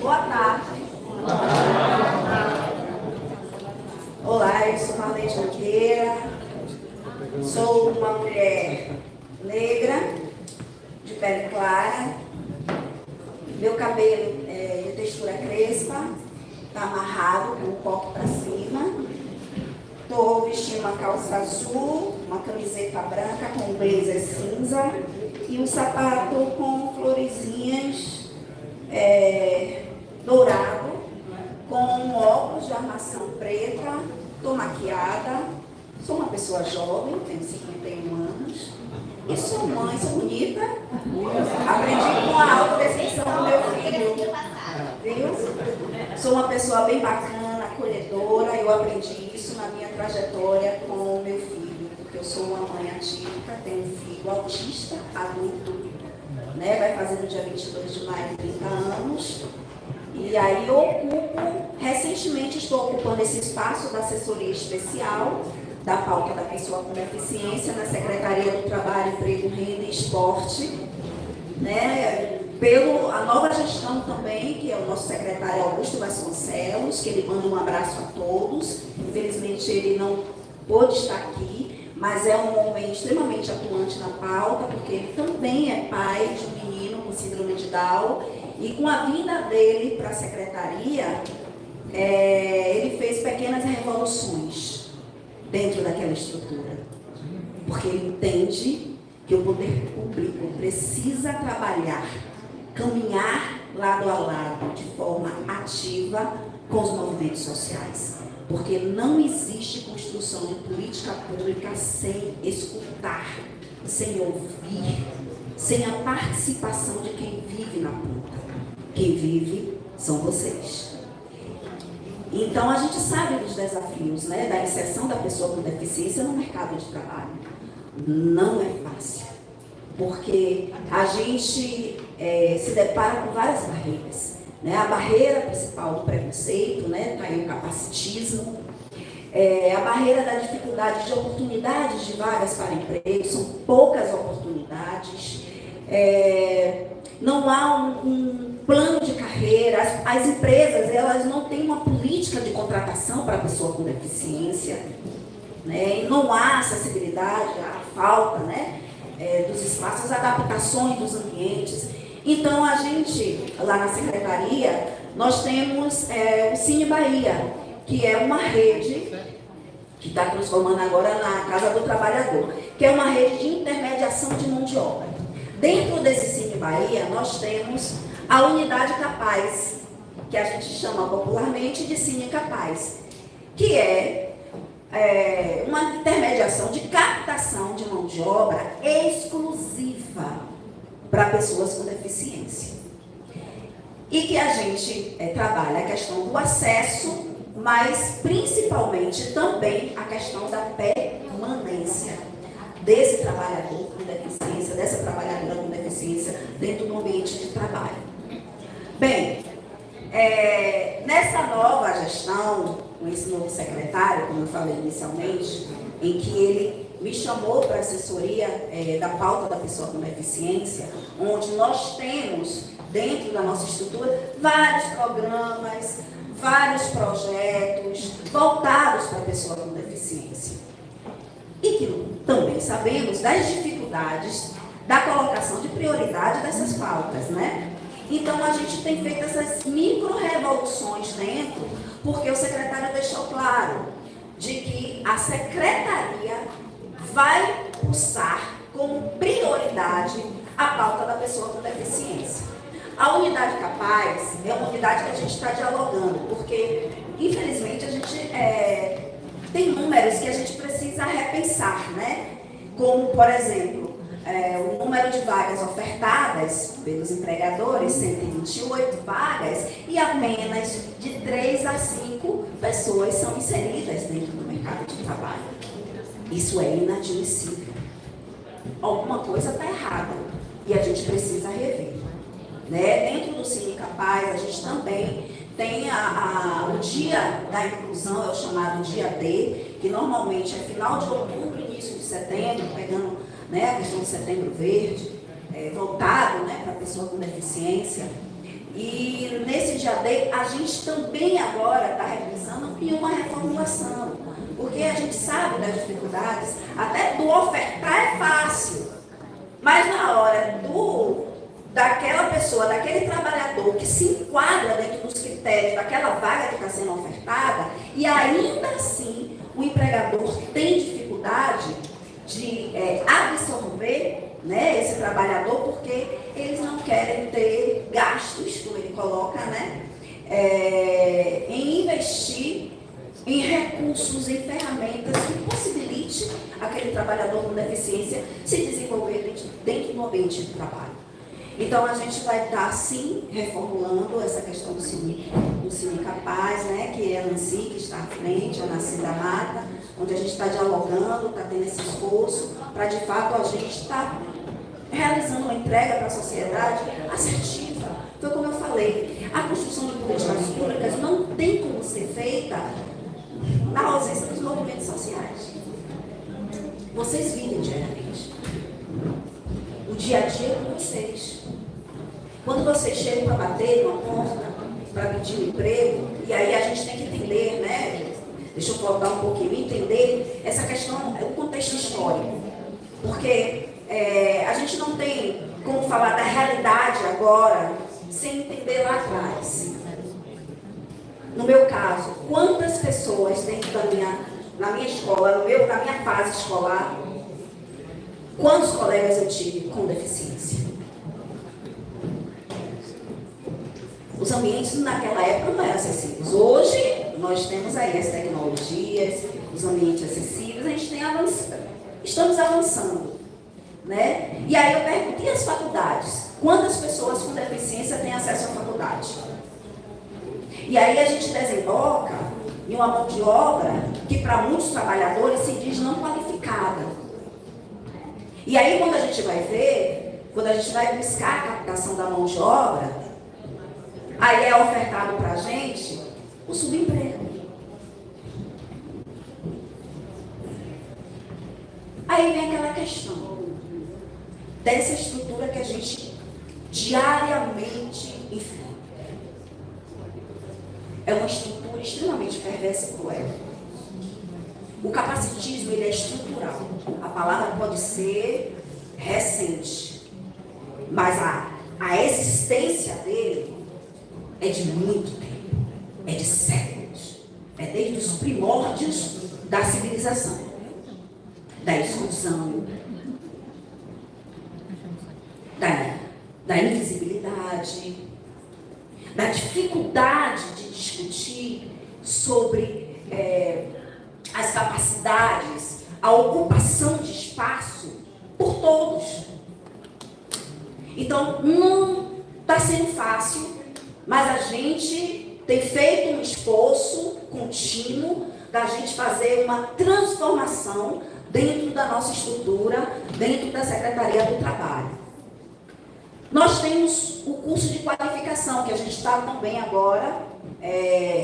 Boa tarde. Olá, eu sou Marlene Junqueira, sou uma mulher negra, de pele clara, meu cabelo é de textura crespa, está amarrado com o coque para cima, estou vestindo uma calça azul, uma camiseta branca com um blazer cinza e um sapato com florezinhas dourado, com um óculos de armação preta, estou maquiada, sou uma pessoa jovem, tenho 51 anos, e sou mãe, sou bonita, aprendi com a autodescrição do meu filho, viu? Sou uma pessoa bem bacana, acolhedora, eu aprendi isso na minha trajetória com o meu filho, porque eu sou uma mãe atípica, tenho um filho autista, adulto, né? Vai fazer no dia 22 de maio 30 anos, e aí recentemente estou ocupando esse espaço da assessoria especial da pauta da pessoa com deficiência na Secretaria do Trabalho, Emprego, Renda e Esporte, né? A nova gestão também, que é o nosso secretário Augusto Vasconcelos, que ele manda um abraço a todos. Infelizmente ele não pôde estar aqui, mas é um homem extremamente atuante na pauta, porque ele também é pai de um menino com síndrome de Down, e com a vinda dele para a secretaria, ele fez pequenas revoluções dentro daquela estrutura, porque ele entende que o poder público precisa trabalhar, caminhar lado a lado, de forma ativa, com os movimentos sociais, porque não existe construção de política pública sem escutar, sem ouvir, sem a participação de quem vive na ponta. Quem vive são vocês. Então, a gente sabe dos desafios, né, da inserção da pessoa com deficiência no mercado de trabalho. Não é fácil, porque a gente se depara com várias barreiras, né? A barreira principal do preconceito, né, está aí o capacitismo, a barreira da dificuldade de oportunidades de vagas para emprego, são poucas oportunidades, não há um plano de carreira, as empresas elas não têm uma política de contratação para a pessoa com deficiência, né? E não há acessibilidade, há falta, né, dos espaços, adaptações dos ambientes. Então, a gente, lá na secretaria, nós temos o Cine Bahia, que é uma rede que está transformando agora na Casa do Trabalhador, que é uma rede de intermediação de mão de obra. Dentro desse Cine Bahia, nós temos a Unidade Capaz, que a gente chama popularmente de Cine Capaz, que é uma intermediação de captação de mão de obra exclusiva para pessoas com deficiência. E que a gente trabalha a questão do acesso, mas principalmente também a questão da permanência desse trabalhador com deficiência, dessa trabalhadora com deficiência dentro do ambiente de trabalho. Bem, nessa nova gestão, com esse novo secretário, como eu falei inicialmente, em que ele me chamou para a assessoria da pauta da pessoa com deficiência, onde nós temos, dentro da nossa estrutura, vários programas, vários projetos voltados para a pessoa com deficiência. E que também sabemos das dificuldades da colocação de prioridade dessas pautas, né? Então, a gente tem feito essas micro-revoluções dentro, porque o secretário deixou claro de que a secretaria vai pulsar como prioridade a pauta da pessoa com deficiência. A Unidade Capaz é uma unidade que a gente está dialogando, porque, infelizmente, a gente tem números que a gente precisa repensar, né? Como, por exemplo, o número de vagas ofertadas pelos empregadores, 128 vagas, e apenas de 3 a 5 pessoas são inseridas dentro do mercado de trabalho. Isso é inadmissível. Alguma coisa está errada e a gente precisa rever, né? Dentro do Cine Capaz, a gente também tem o dia da inclusão, é o chamado dia D, que normalmente é final de outubro, início de setembro, pegando, né, a questão do setembro verde, voltado, né, para a pessoa com deficiência. E nesse dia D, a gente também agora está repensando em uma reformulação. Porque a gente sabe das dificuldades, até do ofertar é fácil. Mas na hora daquela pessoa, daquele trabalhador que se enquadra dentro dos critérios daquela vaga que está sendo ofertada, e ainda assim o empregador tem dificuldade de absorver, né, esse trabalhador, porque eles não querem ter gastos, como ele coloca, né, em investir em recursos, em ferramentas que possibilite aquele trabalhador com deficiência se desenvolver dentro do ambiente de trabalho. Então, a gente vai estar, sim, reformulando essa questão do Cine Capaz, né, que é a Nancy, que está à frente, a Nancy da Mata, onde a gente está dialogando, está tendo esse esforço, para, de fato, a gente estar realizando uma entrega para a sociedade assertiva. Foi como eu falei, a construção de políticas públicas não tem como ser feita na ausência dos movimentos sociais. Vocês vivem diariamente. O dia a dia é com vocês. Quando vocês chegam para bater numa porta, para pedir um emprego, e aí a gente tem que entender, né? Deixa eu voltar um pouquinho, entender essa questão, o contexto histórico. Porque a gente não tem como falar da realidade agora sem entender lá atrás. No meu caso, quantas pessoas dentro na minha escola, na minha fase escolar, quantos colegas eu tive com deficiência? Os ambientes naquela época não eram acessíveis. Hoje, nós temos aí as tecnologias, os ambientes acessíveis, a gente tem estamos avançando, né? E aí eu pergunto, e as faculdades? Quantas pessoas com deficiência têm acesso à faculdade? E aí a gente desemboca em uma mão de obra que para muitos trabalhadores se diz não qualificada. E aí quando a gente vai ver, quando a gente vai buscar a captação da mão de obra, aí é ofertado para a gente o subemprego. Aí vem aquela questão dessa estrutura que a gente diariamente enfrenta. É uma estrutura extremamente perversa e cruel. O capacitismo, ele é estrutural. A palavra pode ser recente, mas a existência dele é de muito tempo, é de séculos, é desde os primórdios da civilização, da exclusão, da invisibilidade, da dificuldade de discutir sobre as capacidades, a ocupação de espaço por todos. Então, não está sendo fácil, mas a gente tem feito um esforço contínuo da gente fazer uma transformação dentro da nossa estrutura, dentro da Secretaria do Trabalho. Nós temos o curso de qualificação, que a gente está também agora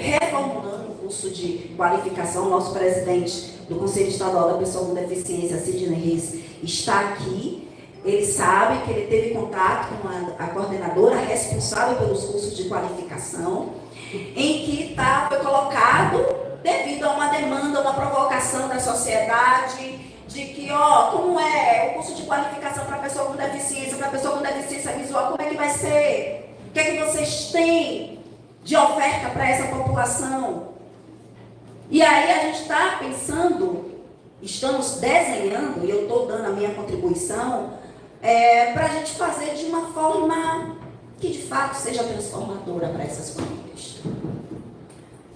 reformulando o curso de qualificação. Nosso presidente do Conselho Estadual da Pessoa com Deficiência, Sidney Reis, está aqui. Ele sabe que ele teve contato com a coordenadora responsável pelos cursos de qualificação, em que foi colocado, devido a uma demanda, uma provocação da sociedade, de que, como é o curso de qualificação para pessoa com deficiência visual, como é que vai ser? O que é que vocês têm de oferta para essa população? E aí a gente está pensando, estamos desenhando, e eu estou dando a minha contribuição, para a gente fazer de uma forma que de fato seja transformadora para essas famílias.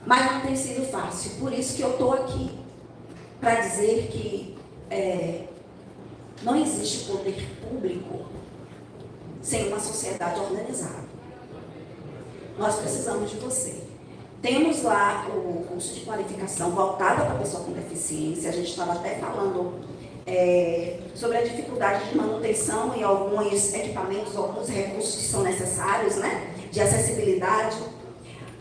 Mas não tem sido fácil, por isso que eu estou aqui, para dizer que não existe poder público sem uma sociedade organizada. Nós precisamos de você. Temos lá o curso de qualificação voltado para a pessoa com deficiência. A gente estava até falando sobre a dificuldade de manutenção em alguns equipamentos, alguns recursos que são necessários, né, de acessibilidade.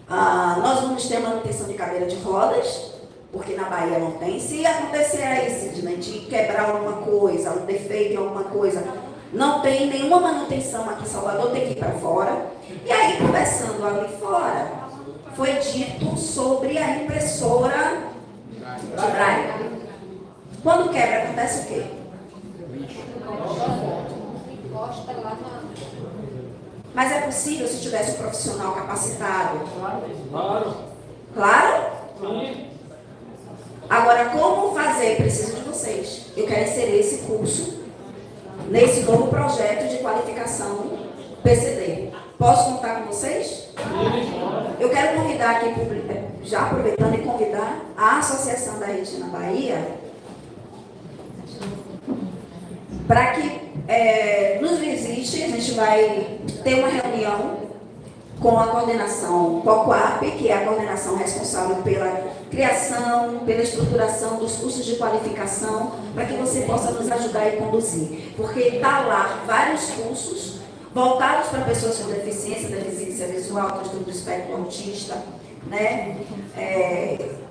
Nós vamos ter manutenção de cadeira de rodas, porque na Bahia não tem. Se acontecer aí, Sidney, de quebrar alguma coisa, um defeito em alguma coisa, não tem nenhuma manutenção aqui em Salvador, tem que ir para fora. E aí, conversando ali fora. Foi dito sobre a impressora de Braille. Quando quebra, acontece o quê? Mas é possível se tivesse um profissional capacitado? Claro. Claro? Sim. Agora, como fazer? Preciso de vocês. Eu quero inserir esse curso nesse novo projeto de qualificação PCD. Posso contar com vocês? Eu quero convidar aqui, já aproveitando e convidar a Associação da Retina Bahia para que nos visite. A gente vai ter uma reunião com a coordenação COCUAP, que é a coordenação responsável pela criação, pela estruturação dos cursos de qualificação, para que você possa nos ajudar e conduzir. Porque está lá vários cursos voltados para pessoas com deficiência visual, transtorno do espectro autista, né?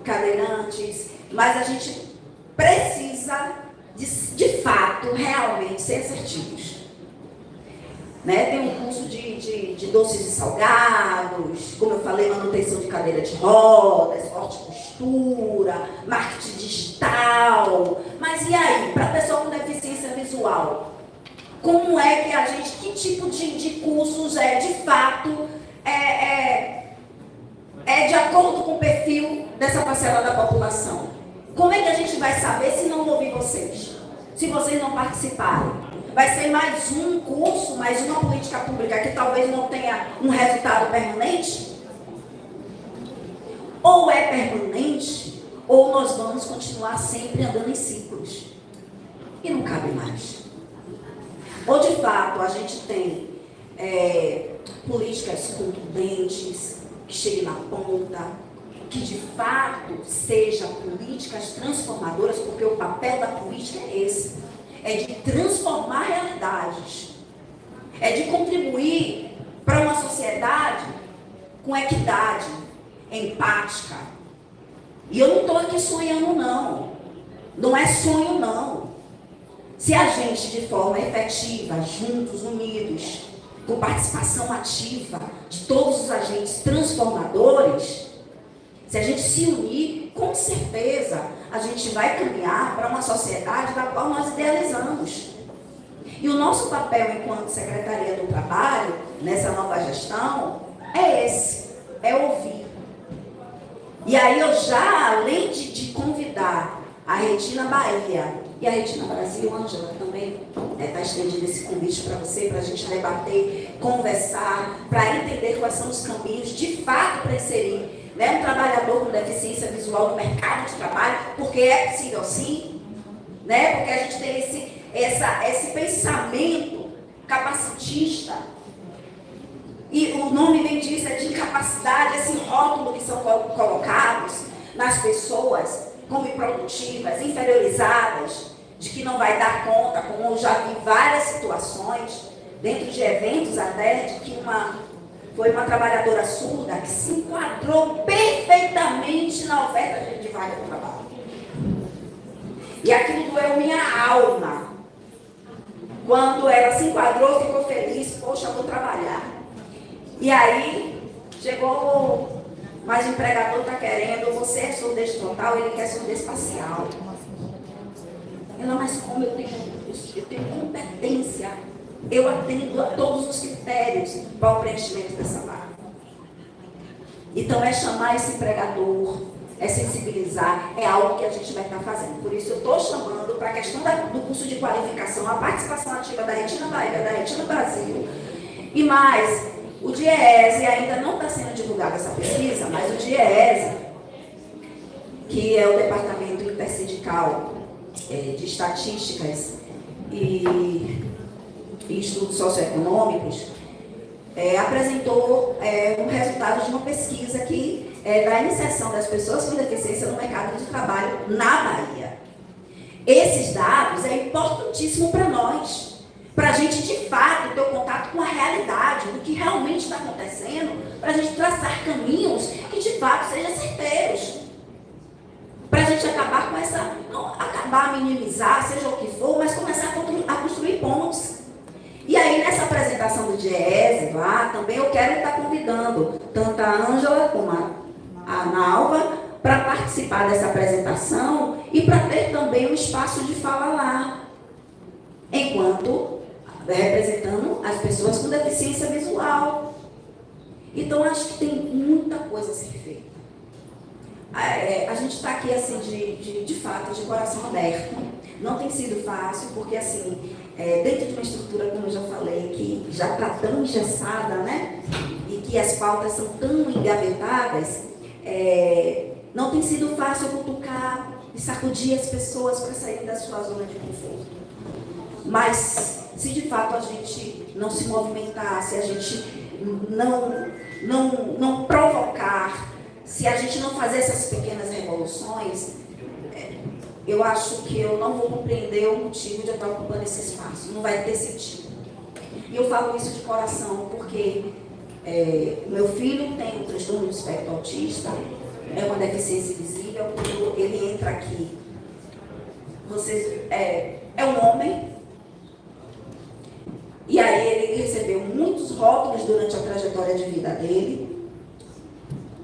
Cadeirantes, mas a gente precisa, de fato, realmente ser assertivos. Né? Tem um curso de doces e salgados, como eu falei, manutenção de cadeira de rodas, corte e costura, marketing digital. Mas e aí, para a pessoa com deficiência visual? Como é que a gente, que tipo de cursos de fato, de acordo com o perfil dessa parcela da população? Como é que a gente vai saber se não ouvir vocês? Se vocês não participarem? Vai ser mais um curso, mais uma política pública que talvez não tenha um resultado permanente? Ou é permanente, ou nós vamos continuar sempre andando em ciclos. E não cabe mais. Ou de fato a gente tem políticas contundentes, que cheguem na ponta, que de fato sejam políticas transformadoras, porque o papel da política é esse. É de transformar realidades. É de contribuir para uma sociedade com equidade, empática. E eu não estou aqui sonhando, não. Não é sonho, não. Se a gente, de forma efetiva, juntos, unidos, com participação ativa de todos os agentes transformadores, se a gente se unir, com certeza, a gente vai caminhar para uma sociedade da qual nós idealizamos. E o nosso papel enquanto Secretaria do Trabalho, nessa nova gestão, é esse, é ouvir. E aí eu já, além de convidar a Retina Bahia e a Retina Brasil, Ângela, também está estendendo esse convite para você, para a gente debater, conversar, para entender quais são os caminhos de fato para inserir um trabalhador com deficiência visual no mercado de trabalho, porque é possível sim, né? Porque a gente tem esse pensamento capacitista, e o nome bem diz, é de incapacidade, esse rótulo que são colocados nas pessoas como improdutivas, inferiorizadas, de que não vai dar conta, como eu já vi várias situações, dentro de eventos até, de que foi uma trabalhadora surda que se enquadrou perfeitamente na oferta de vaga de trabalho. E aquilo doeu minha alma. Quando ela se enquadrou, ficou feliz, poxa, vou trabalhar. E aí, chegou, mas o empregador está querendo, você é surdez total, ele quer surdez parcial. Ela, mas como eu tenho competência, eu atendo a todos os critérios para o preenchimento dessa vaga. Então é chamar esse empregador, é sensibilizar, é algo que a gente vai estar fazendo. Por isso eu estou chamando para a questão do curso de qualificação, a participação ativa da Retina Bahia, da Retina Brasil. E mais, o DIEESE ainda não está sendo divulgada essa pesquisa, mas o DIEESE, que é o Departamento Intersindical de Estatísticas e Estudos Socioeconômicos, apresentou um resultado de uma pesquisa que da inserção das pessoas com deficiência no mercado de trabalho na Bahia. Esses dados é importantíssimo para nós, para a gente de fato ter o contato com a realidade, do que realmente está acontecendo, para a gente traçar caminhos que de fato sejam certeiros. Para a gente acabar com essa, não acabar, minimizar, seja o que for, mas começar a construir pontes. E aí nessa apresentação, apresentação do Diese lá, também eu quero estar convidando tanto a Ângela como a Nalva para participar dessa apresentação e para ter também um espaço de fala lá, enquanto representando as pessoas com deficiência visual. Então, acho que tem muita coisa a ser feita. A gente está aqui, assim, de fato, de coração aberto. Não tem sido fácil, porque, assim, dentro de uma estrutura, como eu já falei, que já está tão engessada, né? E que as pautas são tão engavetadas, não tem sido fácil cutucar e sacudir as pessoas para saírem da sua zona de conforto. Mas, se de fato a gente não se movimentar, se a gente não provocar, se a gente não fazer essas pequenas revoluções, eu acho que eu não vou compreender o motivo de eu estar ocupando esse espaço. Não vai ter sentido. E eu falo isso de coração porque meu filho tem um transtorno do espectro autista, é uma deficiência visível. Quando ele entra aqui, é um homem. E aí ele recebeu muitos rótulos durante a trajetória de vida dele,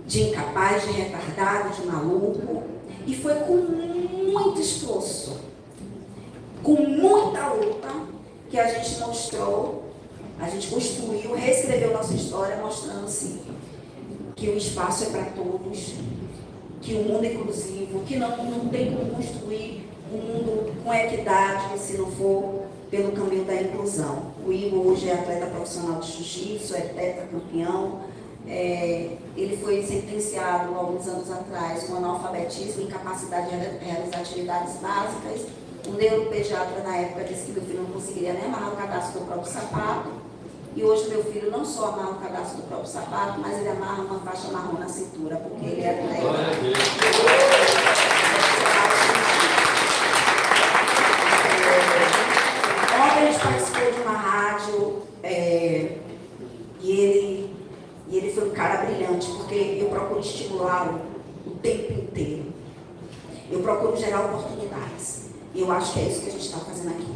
de incapaz, de retardado, de maluco. E foi com muito esforço, com muita luta, que a gente mostrou, a gente construiu, reescreveu nossa história, mostrando assim, que o espaço é para todos, que o mundo é inclusivo, que não tem como construir um mundo com equidade se não for pelo caminho da inclusão. O Igor hoje é atleta profissional de jiu-jitsu, é tetracampeão. Ele foi sentenciado há alguns anos atrás com analfabetismo e incapacidade de realizar atividades básicas. O neuropediatra na época disse que meu filho não conseguiria nem amarrar o cadastro do próprio sapato. E hoje meu filho não só amarra o cadastro do próprio sapato, mas ele amarra uma faixa marrom na cintura, porque ele é atleta. A gente participou de uma rádio e ele foi um cara brilhante, porque eu procuro estimulá-lo o tempo inteiro. Eu procuro gerar oportunidades. E eu acho que é isso que a gente está fazendo aqui.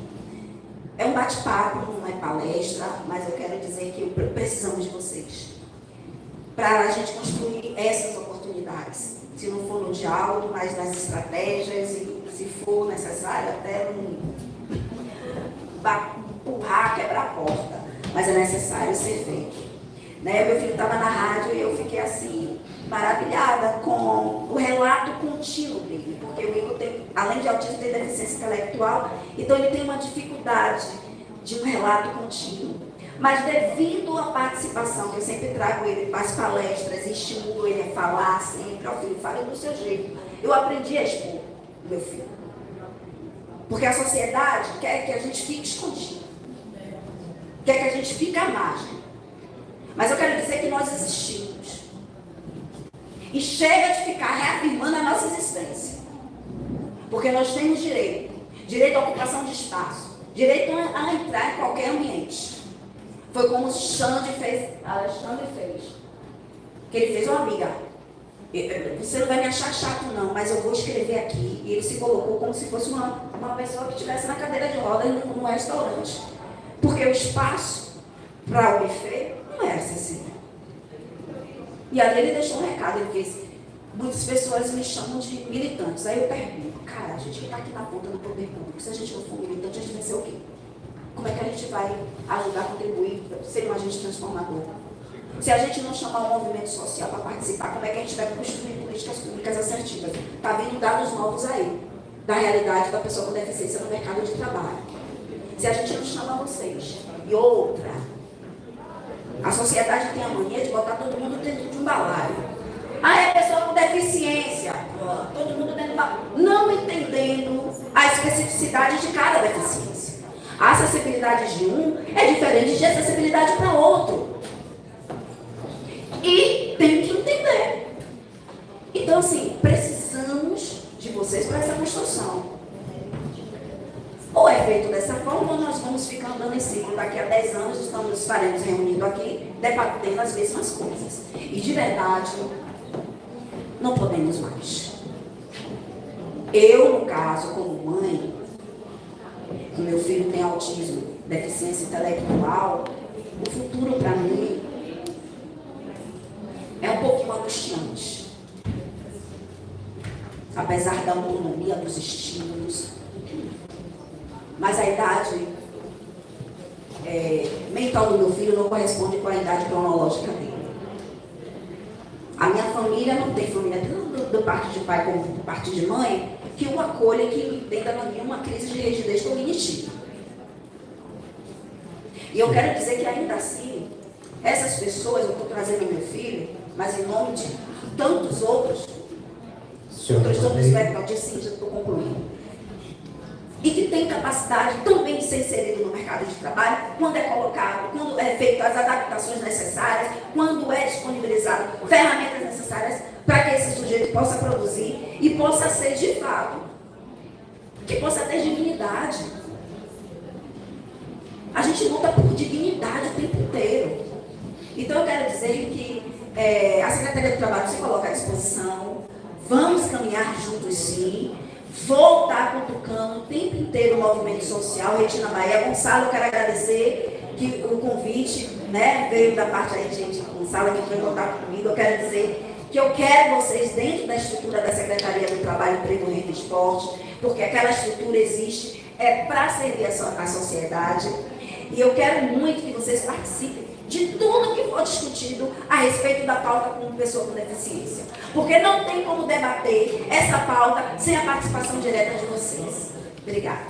É um bate-papo, não é palestra, mas eu quero dizer que precisamos de vocês. Para a gente construir essas oportunidades. Se não for no diálogo, mas nas estratégias, e se for necessário, até empurrar, quebrar a porta, mas é necessário ser feito. Meu filho estava na rádio e eu fiquei assim, maravilhada com o relato contínuo dele, porque o Igor tem, além de autismo, tem deficiência intelectual, então ele tem uma dificuldade de um relato contínuo. Mas devido à participação, que eu sempre trago ele para as palestras e estimulo ele a falar sempre, ó filho, fale do seu jeito. Eu aprendi a expor meu filho. Porque a sociedade quer que a gente fique escondido. Quer que a gente fique à margem. Mas eu quero dizer que nós existimos. E chega de ficar reafirmando a nossa existência. Porque nós temos direito. Direito à ocupação de espaço. Direito a entrar em qualquer ambiente. Foi como o Alexandre fez. Que ele fez, amiga, você não vai me achar chato não, mas eu vou escrever aqui. E ele se colocou como se fosse uma pessoa que estivesse na cadeira de roda num restaurante. Porque o espaço para o buffet não era acessível. E ali ele deixou um recado, ele fez, muitas pessoas me chamam de militantes. Aí eu pergunto, cara, a gente que está aqui na ponta do poder público, se a gente não for militante, a gente vai ser o quê? Como é que a gente vai ajudar a contribuir, ser um agente transformador? Se a gente não chamar o movimento social para participar, como é que a gente vai construir políticas públicas assertivas? Está vindo dados novos aí, da realidade da pessoa com deficiência no mercado de trabalho. Se a gente não chama vocês. E outra, a sociedade tem a mania de botar todo mundo dentro de um balaio. É pessoa com deficiência, todo mundo dentro de um balaio. Não entendendo a especificidade de cada deficiência. A acessibilidade de um é diferente de acessibilidade para outro. E tem que entender. Então, assim, precisamos de vocês para essa construção. Ou é feito dessa forma, ou nós vamos ficar andando em ciclo. Daqui a 10 anos estaremos reunidos aqui, debatendo as mesmas coisas. E de verdade, não podemos mais. Eu, no caso, como mãe, o meu filho tem autismo, deficiência intelectual, O futuro, para mim, é um pouquinho angustiante. Apesar da autonomia dos estímulos. Mas a idade mental do meu filho não corresponde com a idade cronológica dele. A minha família não tem família, tanto do parte de pai como do parte de mãe, que o acolha, que o entenda na minha uma crise de rigidez cognitiva. E eu quero dizer que ainda assim, essas pessoas, eu estou trazendo meu filho, mas em nome de tantos outros, eu estou no espectro autista, já estou concluindo. E que tem capacidade também de ser inserido no mercado de trabalho, quando é colocado, quando é feito as adaptações necessárias, quando é disponibilizado ferramentas necessárias para que esse sujeito possa produzir e possa ser de fato, que possa ter dignidade. A gente luta por dignidade o tempo inteiro. Então eu quero dizer que a Secretaria do Trabalho se coloca à disposição, vamos caminhar juntos sim, vou estar cutucando o tempo inteiro o movimento social, Retina Bahia. Gonçalo, eu quero agradecer que o convite, né, veio da parte aí de gente, Gonçalo, que foi em contato comigo. Eu quero dizer que eu quero vocês dentro da estrutura da Secretaria do Trabalho, Emprego, Renda e Esporte, porque aquela estrutura existe para servir a sociedade. E eu quero muito que vocês participem de tudo que for discutido a respeito da pauta com pessoa com deficiência. Porque não tem como debater essa pauta sem a participação direta de vocês. Obrigada.